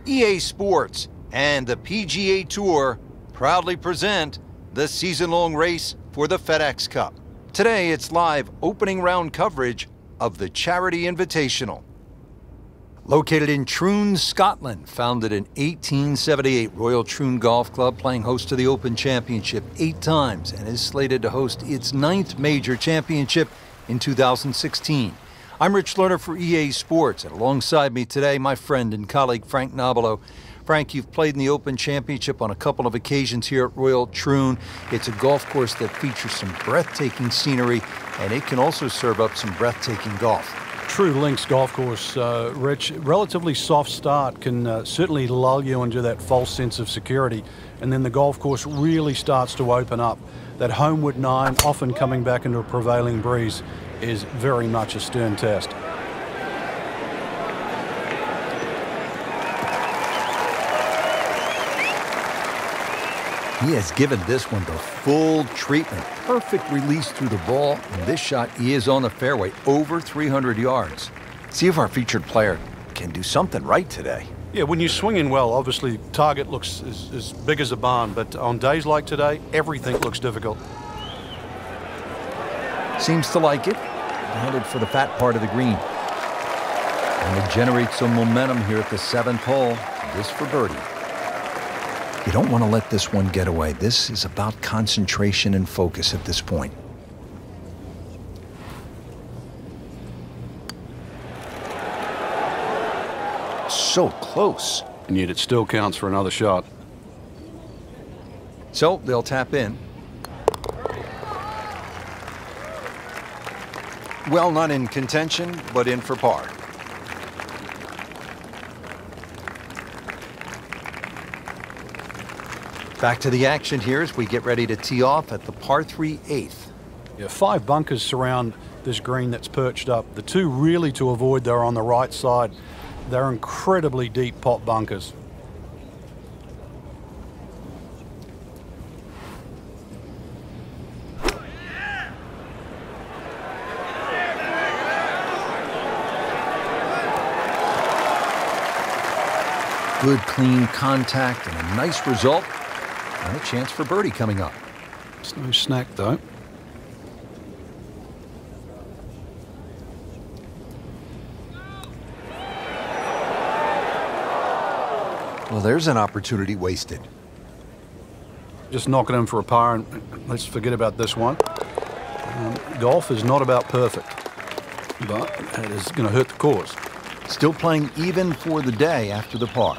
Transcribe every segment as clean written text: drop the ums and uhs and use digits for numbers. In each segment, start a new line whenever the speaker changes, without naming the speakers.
EA Sports and the PGA Tour proudly present the season-long race for the FedEx Cup. Today, it's live opening round coverage of the Charity Invitational. Located in Troon, Scotland, founded in 1878, Royal Troon Golf Club playing host to the Open Championship 8 times and is slated to host its 9th major championship in 2016. I'm Rich Lerner for EA Sports, and alongside me today, my friend and colleague Frank Nobilo. Frank, you've played in the Open Championship on a couple of occasions here at Royal Troon. It's a golf course that features some breathtaking scenery, and it can also serve up some breathtaking golf.
True links golf course, Rich. Relatively soft start can certainly lull you into that false sense of security, and then the golf course really starts to open up. That homeward 9, often coming back into a prevailing breeze, is very much a stern test.
He has given this one the full treatment. Perfect release through the ball, and this shot is on the fairway, over 300 yards. See if our featured player can do something right today.
Yeah, when you're swinging well, obviously target looks as big as a barn, but on days like today, everything looks difficult.
Seems to like it. Headed for the fat part of the green. And it generates some momentum here at the 7th hole. This for birdie. You don't want to let this one get away. This is about concentration and focus at this point. So close.
And yet it still counts for another shot.
So they'll tap in. Well, not in contention, but in for par. Back to the action here as we get ready to tee off at the par 3 8th.
Yeah, 5 bunkers surround this green that's perched up. The 2 really to avoid, they're on the right side. They're incredibly deep pot bunkers.
Good, clean contact and a nice result. And a chance for birdie coming up.
It's no snack, though.
Well, there's an opportunity wasted.
Just knock it in for a par, and let's forget about this one. Golf is not about perfect, but it is going to hurt the course.
Still playing even for the day after the par.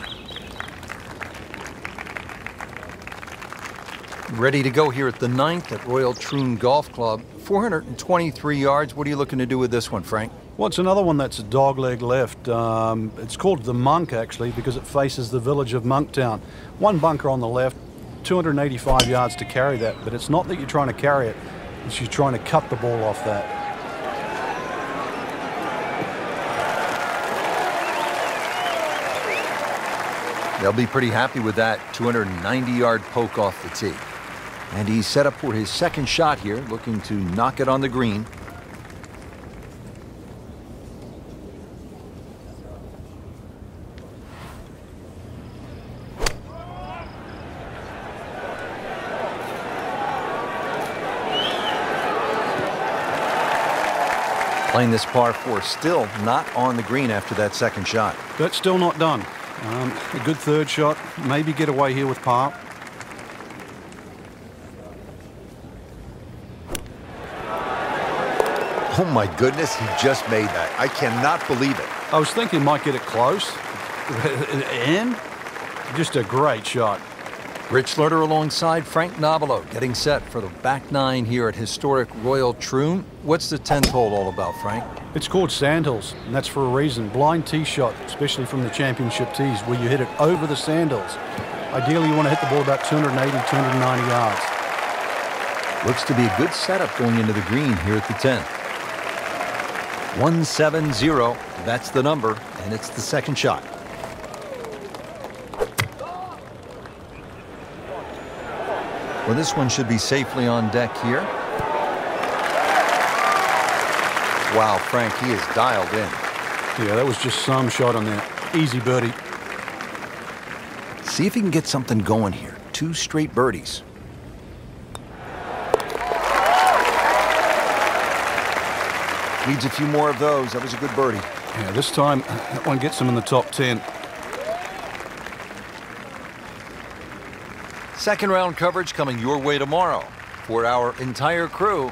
Ready to go here at the 9th at Royal Troon Golf Club. 423 yards. What are you looking to do with this one, Frank?
Well, it's another one that's a dogleg left. It's called the Monk, actually, because it faces the village of Monktown. 1 bunker on the left, 285 yards to carry that, but it's not that you're trying to carry it, it's you're trying to cut the ball off that.
They'll be pretty happy with that 290-yard poke off the tee. And he's set up for his second shot here, looking to knock it on the green. Playing this par 4, still not on the green after that second shot.
That's still not done. A good third shot, maybe get away here with par.
Oh my goodness, he just made that. I cannot believe it.
I was thinking he might get it close, and just a great shot.
Rich Lerner alongside Frank Nobilo, getting set for the back 9 here at historic Royal Troon. What's the 10th hole all about, Frank?
It's called Sandhills, and that's for a reason. Blind tee shot, especially from the championship tees, where you hit it over the sandhills. Ideally, you want to hit the ball about 280, 290 yards.
Looks to be a good setup going into the green here at the 10th. 170, that's the number, and it's the second shot. Well, this one should be safely on deck here. Wow, Frank, he is dialed in.
Yeah, that was just some shot on there. Easy birdie.
See if he can get something going here. 2 straight birdies. Needs a few more of those. That was a good birdie.
Yeah, this time that one gets him in the top 10.
Second round coverage coming your way tomorrow. For our entire crew,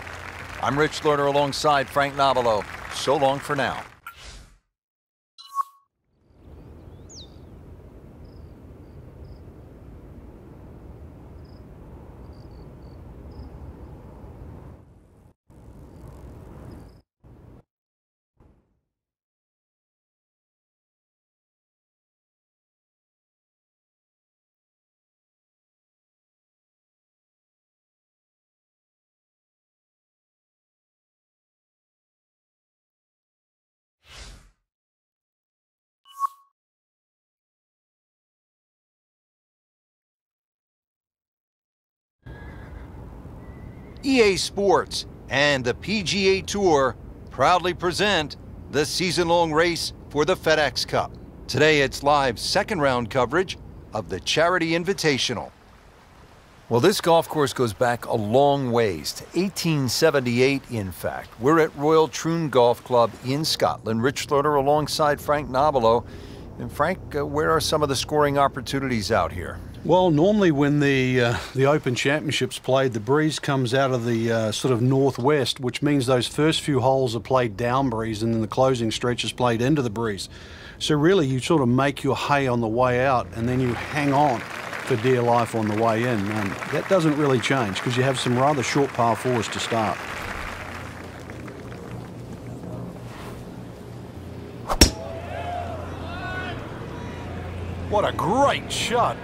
I'm Rich Lerner alongside Frank Nobilo. So long for now. EA Sports and the PGA Tour proudly present the season-long race for the FedEx Cup. Today it's live second round coverage of the Charity Invitational. Well, this golf course goes back a long ways, to 1878 in fact. We're at Royal Troon Golf Club in Scotland. Rich Lerner alongside Frank Nobilo. And Frank, where are some of the scoring opportunities out here?
Well, normally when the Open Championships played, the breeze comes out of the sort of northwest, which means those first few holes are played down breeze and then the closing stretch is played into the breeze. So really you sort of make your hay on the way out and then you hang on for dear life on the way in. And that doesn't really change because you have some rather short par fours to start. What a great shot.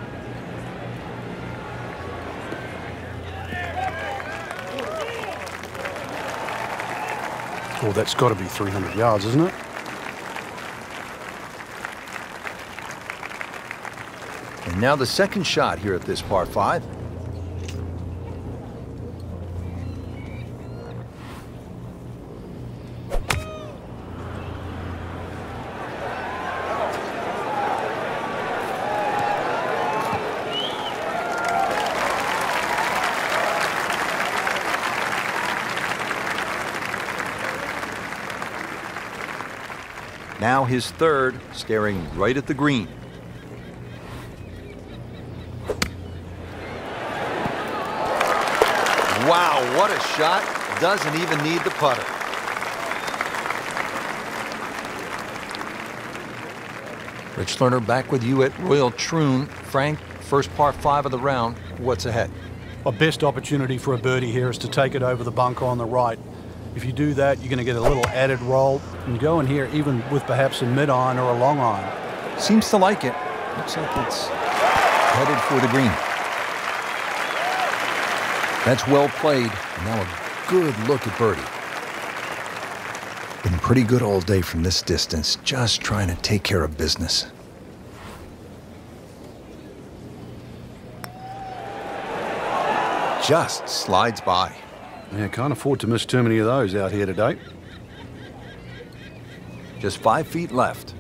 Oh, that's got to be 300 yards, isn't it?
And now the second shot here at this par 5. Now his third, staring right at the green. Wow, what a shot. Doesn't even need the putter. Rich Lerner back with you at Royal Troon. Frank, first par 5 of the round. What's ahead?
Our best opportunity for a birdie here is to take it over the bunker on the right. If you do that, you're going to get a little added roll and go in here even with perhaps a mid-iron or a long iron.
Seems to like it. Looks like it's headed for the green. That's well played. Now a good look at birdie. Been pretty good all day from this distance, just trying to take care of business. Just slides by.
Yeah, can't afford to miss too many of those out here today.
Just 5 feet left.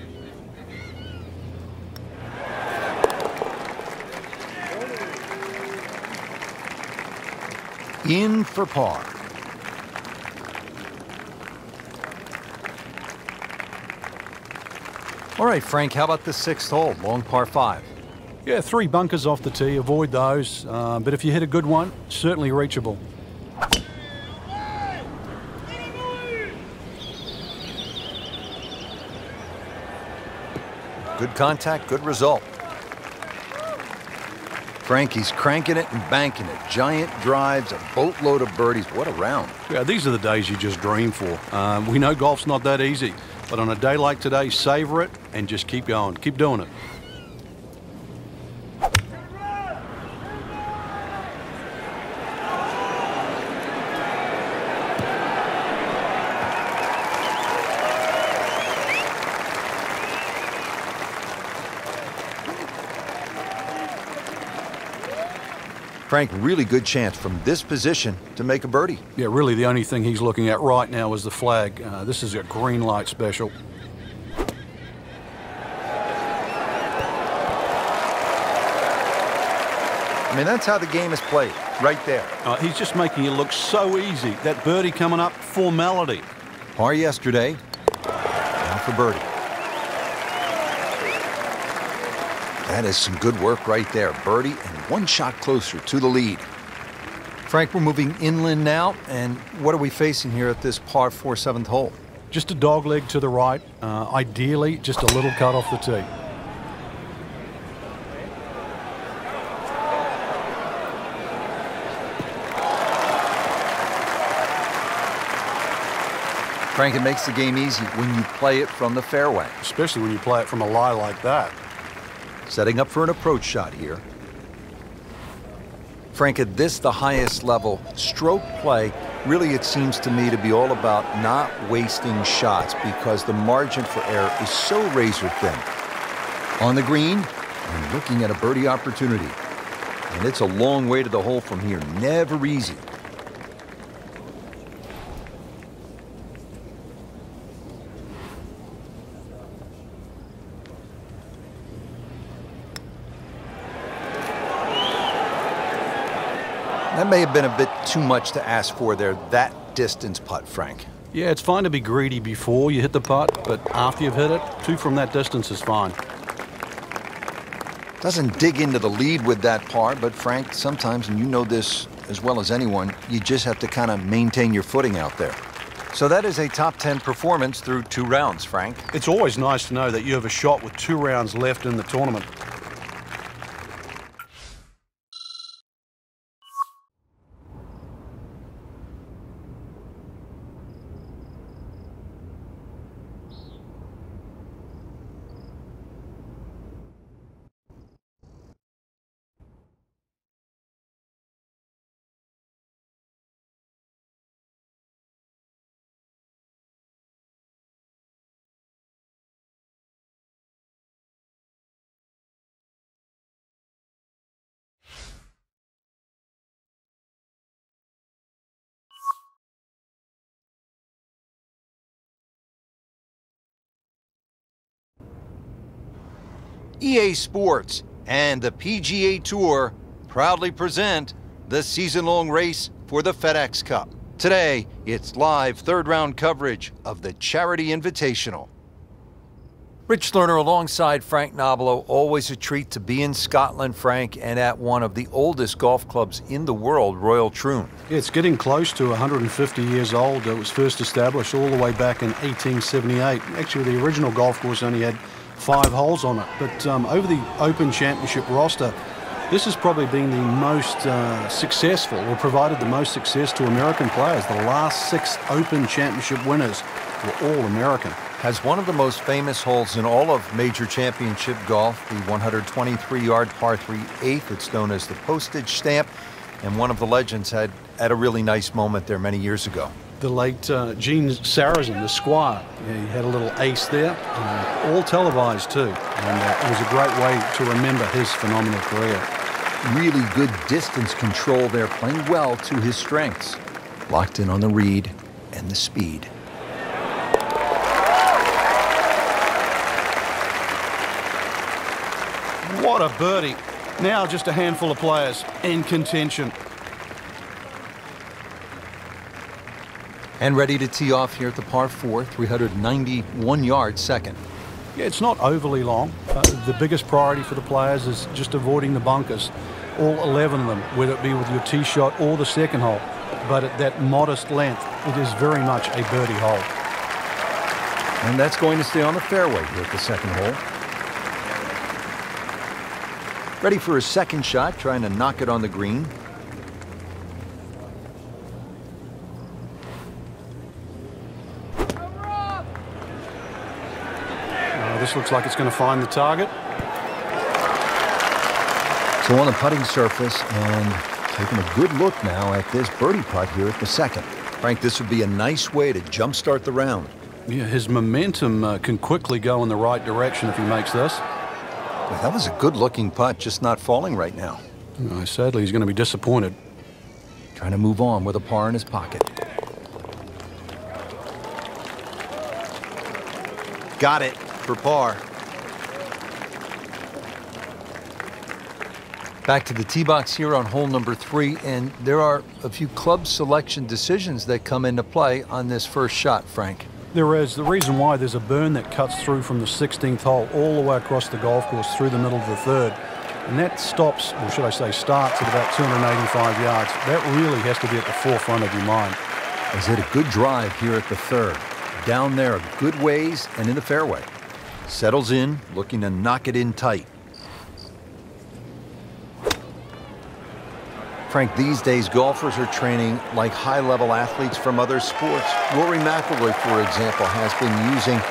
In for par. All right, Frank, how about the 6th hole, long par 5?
Yeah, 3 bunkers off the tee, avoid those. But if you hit a good one, certainly reachable.
Good contact, good result. Frankie's cranking it and banking it. Giant drives, a boatload of birdies. What a round.
Yeah, these are the days you just dream for. We know golf's not that easy, but on a day like today, savor it and just keep going. Keep doing it.
Frank, really good chance from this position to make a birdie.
Yeah, really the only thing he's looking at right now is the flag. This is a green light special.
I mean, that's how the game is played, right there.
He's just making it look so easy. That birdie coming up, formality.
Par yesterday, now for birdie. That is some good work right there. Birdie and one shot closer to the lead. Frank, we're moving inland now, and what are we facing here at this par 4 7th hole?
Just a dog leg to the right. Ideally, just a little cut off the tee.
Frank, it makes the game easy when you play it from the fairway.
Especially when you play it from a lie like that.
Setting up for an approach shot here. Frank, at this, the highest level, stroke play, really it seems to me to be all about not wasting shots because the margin for error is so razor thin. On the green, and looking at a birdie opportunity. And it's a long way to the hole from here. Never easy. That may have been a bit too much to ask for there, that distance putt, Frank.
Yeah, it's fine to be greedy before you hit the putt, but after you've hit it, 2 from that distance is fine.
Doesn't dig into the lead with that par, but Frank, sometimes, and you know this as well as anyone, you just have to kind of maintain your footing out there. So that is a top 10 performance through 2 rounds, Frank.
It's always nice to know that you have a shot with 2 rounds left in the tournament.
EA Sports and the PGA Tour proudly present the season-long race for the FedEx Cup. Today, it's live third-round coverage of the Charity Invitational. Rich Lerner alongside Frank Nobilo. Always a treat to be in Scotland, Frank, and at one of the oldest golf clubs in the world, Royal Troon.
It's getting close to 150 years old. It was first established all the way back in 1878. Actually, the original golf course only had 5 holes on it. But over the Open Championship roster, this has probably been the most successful, or provided the most success to American players. The last 6 Open Championship winners were all American.
Has one of the most famous holes in all of major championship golf, the 123-yard par 3/8. It's known as the postage stamp, and one of the legends had a really nice moment there many years ago.
The late Gene Sarazen, the Squire, he had a little ace there, all televised too, and it was a great way to remember his phenomenal career.
Really good distance control there, playing well to his strengths. Locked in on the read and the speed.
What a birdie. Now just a handful of players in contention.
And ready to tee off here at the par 4, 391-yard second.
Yeah, it's not overly long. The biggest priority for the players is just avoiding the bunkers. All 11 of them, whether it be with your tee shot or the second hole. But at that modest length, it is very much a birdie hole.
And that's going to stay on the fairway here at the second hole. Ready for his second shot, trying to knock it on the green.
This looks like it's going to find the target.
So on the putting surface, and taking a good look now at this birdie putt here at the second. Frank, this would be a nice way to jumpstart the round.
Yeah, his momentum can quickly go in the right direction if he makes this.
Well, that was a good-looking putt, just not falling right now.
Sadly, he's going to be disappointed.
Trying to move on with a par in his pocket. Got it for par. Back to the tee box here on hole number 3, and there are a few club selection decisions that come into play on this first shot, Frank.
There is. The reason why, there's a burn that cuts through from the 16th hole all the way across the golf course through the middle of the 3rd. And that stops, or should I say starts, at about 285 yards. That really has to be at the forefront of your mind.
Is it a good drive here at the 3rd? Down there a good ways and in the fairway. Settles in, looking to knock it in tight. Frank, these days golfers are training like high-level athletes from other sports. Rory Mcilroy, for example, has been using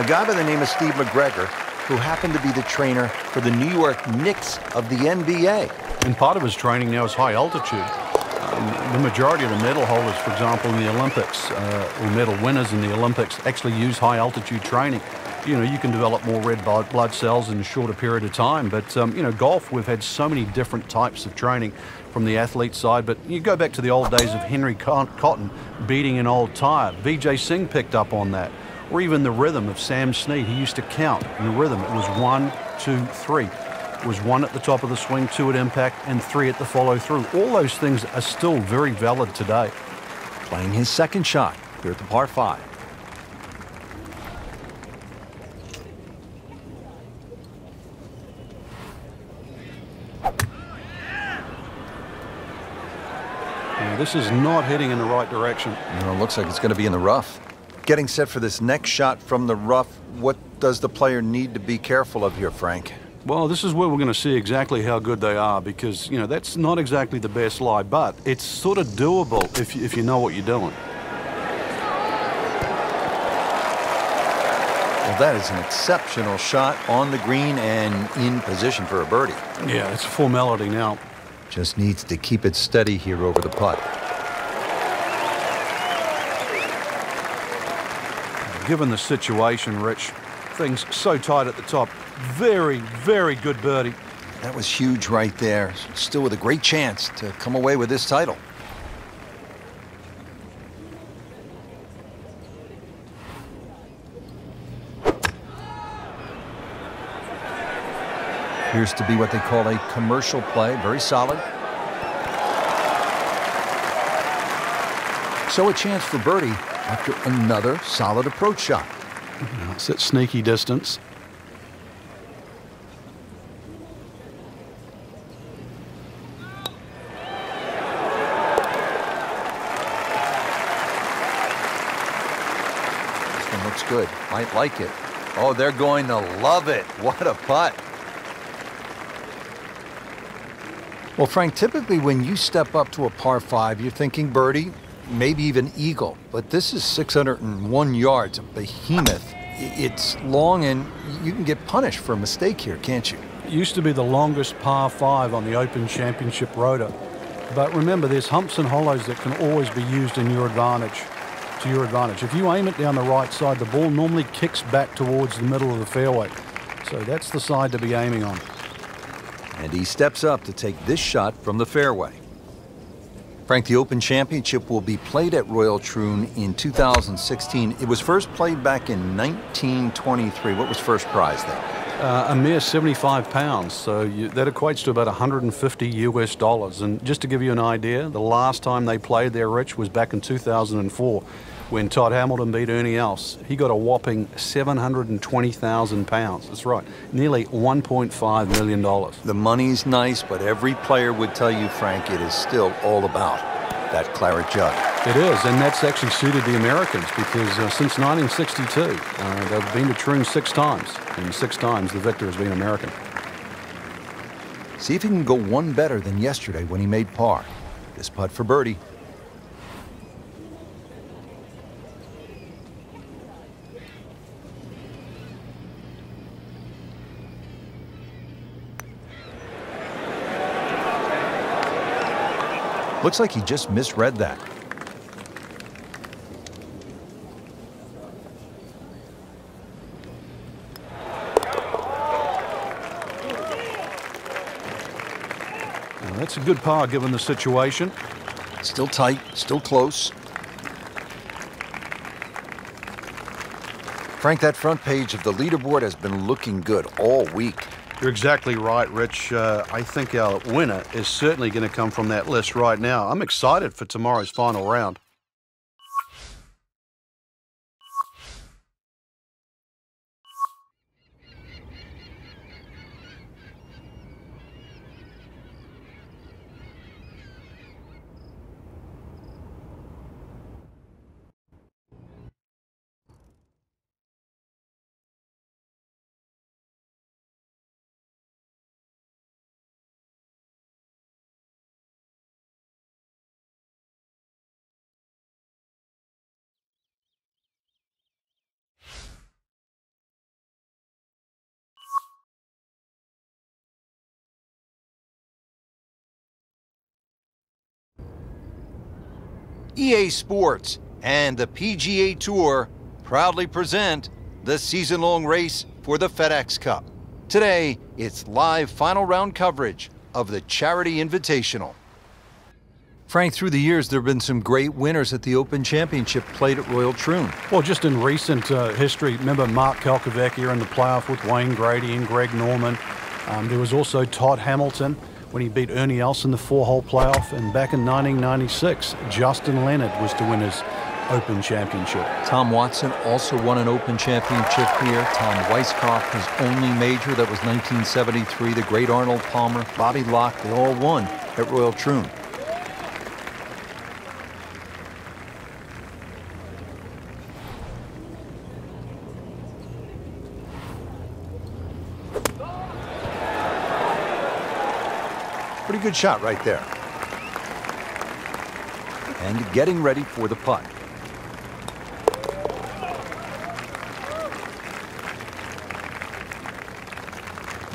a guy by the name of Steve McGregor, who happened to be the trainer for the New York Knicks of the NBA.
And part of his training now is high altitude. The majority of the medal holders, for example, in the Olympics, or medal winners in the Olympics, actually use high altitude training. You know, you can develop more red blood cells in a shorter period of time. But, you know, golf, we've had so many different types of training from the athlete side. But you go back to the old days of Henry Cotton beating an old tire. Vijay Singh picked up on that. Or even the rhythm of Sam Snead. He used to count in the rhythm. It was 1, 2, 3. It was 1 at the top of the swing, 2 at impact, and 3 at the follow-through. All those things are still very valid today.
Playing his second shot here at the par 5.
Now, this is not heading in the right direction.
You know, it looks like it's going to be in the rough. Getting set for this next shot from the rough, what does the player need to be careful of here, Frank?
Well, this is where we're going to see exactly how good they are, because, you know, that's not exactly the best lie, but it's sort of doable if you know what you're doing.
Well, that is an exceptional shot on the green and in position for a birdie.
Yeah, it's a formality now.
Just needs to keep it steady here over the putt.
Given the situation, Rich, things so tight at the top. Very, very good birdie.
That was huge right there. Still with a great chance to come away with this title. Appears to be what they call a commercial play. Very solid. So a chance for birdie after another solid approach shot.
It's at sneaky distance.
This one looks good. Might like it. Oh, they're going to love it. What a putt. Well, Frank, typically when you step up to a par 5, you're thinking birdie, maybe even eagle. But this is 601 yards, a behemoth. It's long, and you can get punished for a mistake here, can't you?
It used to be the longest par 5 on the Open Championship Rota. But remember, there's humps and hollows that can always be used in your advantage, to your advantage. If you aim it down the right side, the ball normally kicks back towards the middle of the fairway. So that's the side to be aiming on.
And he steps up to take this shot from the fairway. Frank, the Open Championship will be played at Royal Troon in 2016. It was first played back in 1923. What was first prize then?
A mere 75 pounds, so that equates to about 150 US dollars. And just to give you an idea, the last time they played there, Rich, was back in 2004 when Todd Hamilton beat Ernie Els. He got a whopping 720,000 pounds. That's right, nearly $1.5 million.
The money's nice, but every player would tell you, Frank, it is still all about that claret jug.
It is, and that's actually suited the Americans because since 1962, they've been to Troon 6 times, and 6 times the victor has been American.
See if he can go one better than yesterday when he made par. This putt for birdie. Looks like he just misread that.
Now, that's a good par given the situation.
Still tight, still close. Frank, that front page of the leaderboard has been looking good all week.
You're exactly right, Rich. I think our winner is certainly going to come from that list right now. I'm excited for tomorrow's final round.
EA Sports and the PGA Tour proudly present the season-long race for the FedEx Cup. Today, it's live final round coverage of the Charity Invitational. Frank, through the years, there have been some great winners at the Open Championship played at Royal Troon.
Well, just in recent history, remember Mark Kalkovecchia in the playoff with Wayne Grady and Greg Norman. There was also Todd Hamilton when he beat Ernie Els in the 4-hole playoff. And back in 1996, Justin Leonard was to win his Open Championship.
Tom Watson also won an Open Championship here. Tom Weiskopf, his only major, that was 1973. The great Arnold Palmer, Bobby Locke, they all won at Royal Troon. Pretty good shot right there. And getting ready for the putt.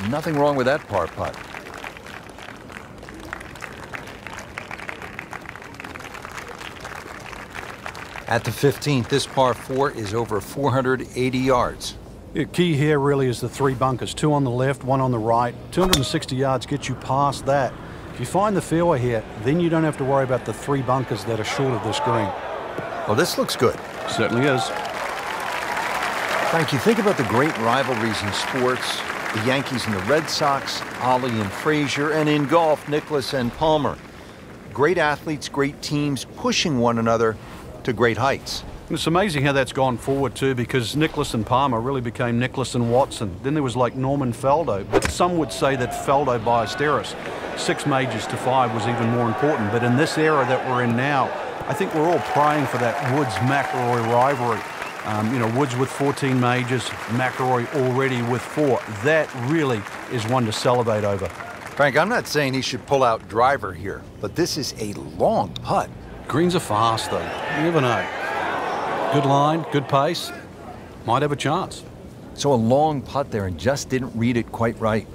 Nothing wrong with that par putt. At the 15th, this par 4 is over 480 yards.
The key here really is the 3 bunkers, 2 on the left, 1 on the right. 260 yards gets you past that. If you find the fairway here, then you don't have to worry about the 3 bunkers that are short of this green.
Well, this looks good.
Certainly is.
Frank, you think about the great rivalries in sports, the Yankees and the Red Sox, Ollie and Frazier, and in golf, Nicklaus and Palmer. Great athletes, great teams pushing one another to great heights.
It's amazing how that's gone forward too, because Nicklaus and Palmer really became Nicklaus and Watson. Then there was like Norman Faldo, but some would say that Faldo Ballesteros, 6 majors to 5 was even more important. But in this era that we're in now, I think we're all praying for that Woods-McIlroy rivalry. Woods with 14 majors, McIlroy already with 4. That really is one to celebrate over.
Frank, I'm not saying he should pull out driver here, but this is a long putt.
Greens are fast though, you never know. Good line, good pace, might have a chance.
So a long putt there and just didn't read it quite right.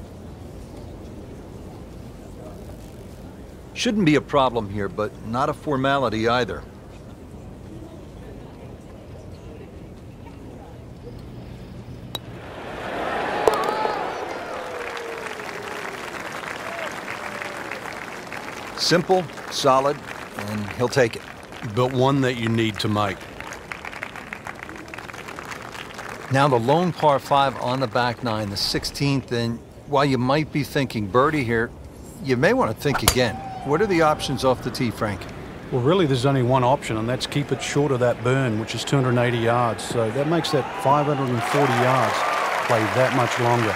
Shouldn't be a problem here, but not a formality either. Simple, solid, and he'll take it.
But one that you need to make.
Now the lone par 5 on the back 9, the 16th, and while you might be thinking birdie here, you may want to think again. What are the options off the tee, Frank?
Well, really, there's only one option, and that's keep it short of that burn, which is 280 yards. So that makes that 540 yards play that much longer.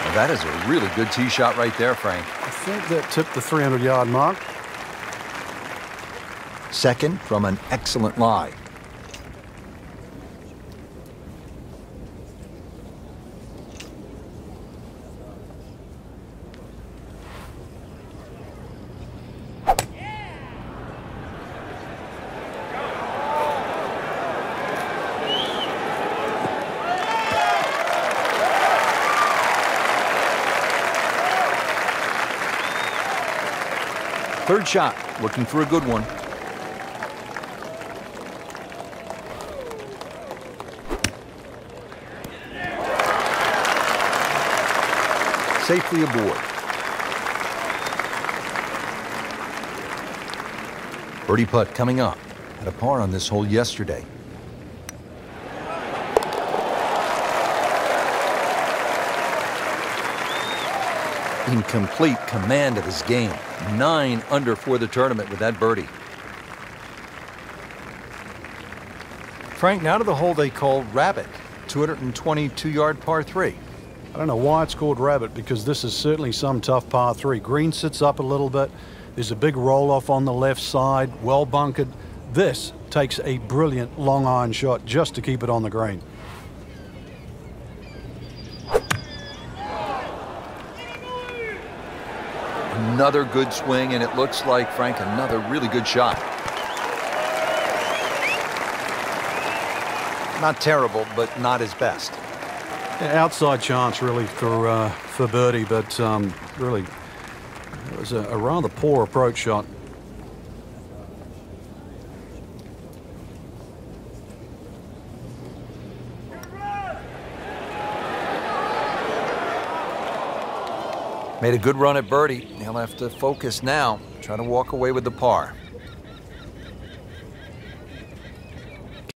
Well, that is a really good tee shot right there, Frank.
I think that tipped the 300-yard mark.
Second from an excellent lie. Third shot, looking for a good one. Safely aboard. Birdie putt coming up. Had a par on this hole yesterday. in complete command of his game. 9 under for the tournament with that birdie. Frank, now to the hole they call Rabbit, 222-yard par 3.
I don't know why it's called Rabbit, because this is certainly some tough par 3. Green sits up a little bit. There's a big roll-off on the left side, well bunkered. This takes a brilliant long iron shot just to keep it on the green.
Another good swing, and it looks like, Frank, another really good shot. Not terrible, but not his best.
Yeah, outside chance, really, for birdie, but really, it was a rather poor approach shot.
Made a good run at birdie. He'll have to focus now, try to walk away with the par.